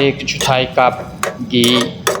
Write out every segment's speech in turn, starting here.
1/4 cup घी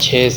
6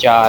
4